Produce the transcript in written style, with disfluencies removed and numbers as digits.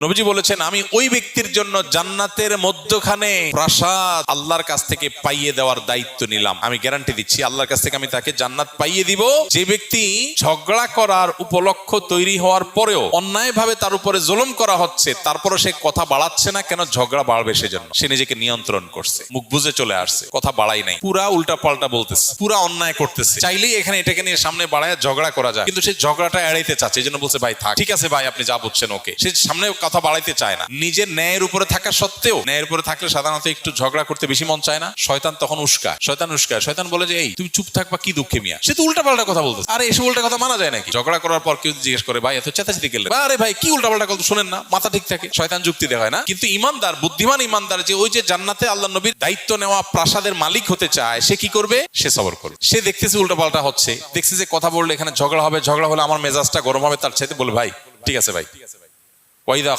নবীজি বলেছেন, আমি ওই ব্যক্তির জন্য জান্নাতের মধ্যখানে প্রাসাদ আল্লাহর কাছ থেকে পাইয়ে দেওয়ার দায়িত্ব নিলাম। আমি গ্যারান্টি দিচ্ছি আল্লাহর কাছ থেকে আমি তাকে জান্নাত পাইয়ে দিব। যে ব্যক্তি ঝগড়া করার উপলক্ষ তৈরি হওয়ার পরেও অন্যায়ভাবে তার উপরে জুলুম করা হচ্ছে, তারপরে সে কথা বাড়াচ্ছে না, কেন? ঝগড়া বাড়বে সেজন্য। সে নিজেকে নিয়ন্ত্রণ করছে, মুখ বুজে চলে আসছে, কথা বাড়াই নাই, পুরা উল্টা পাল্টা বলতেছে, পুরা অন্যায় করতেছে। চাইলেই এখানে এটাকে নিয়ে সামনে বাড়ায় ঝগড়া করা যায়, কিন্তু সে ঝগড়াটা এড়াইতে চাচ্ছে, এই জন্য বলছে ভাই থাক, ঠিক আছে ভাই আপনি যা বুঝছেন ওকে। সে সামনে কথা বাড়াইতে চায় না। নিজের ন্যায়ের উপরে থাকা সত্ত্বেও, ন্যায়ের উপরে থাকলে সাধারণত একটু ঝগড়া করতে বেশি মন চায় না। শয়তান তখন উস্কায়, শয়তান বলে যে এই তুমি চুপ থাকবা, কি দুঃখে মিয়া। সে তো উল্টা পাল্টা কথা বলতেছে। আরে এসব উল্টা কথা মানা যায় নাকি? ঝগড়া করার পর কেউ জিজ্ঞেস করে ভাই এত চেঁচাচেঁতি গেলে, আরে ভাই কি উল্টা পাল্টা কথা শোনেন না, মাথা ঠিক থাকে। শয়তান যুক্তি দেখায় না। কিন্তু ইমানদার, বুদ্ধিমান ইমানদার, যে ওই যে জান্নাতে আল্লাহ নবীর দায়িত্ব নেওয়া প্রাসাদের মালিক হতে চায়, সে কি করবে? সে সবর করবে। সে দেখতেছে উল্টা পাল্টা হচ্ছে, দেখছে যে কথা বললে এখানে ঝগড়া হবে, ঝগড়া হলে আমার মেজাজটা গরম হবে, তার চাইতে বলে ভাই ঠিক আছে ভাই। ওয়াইদা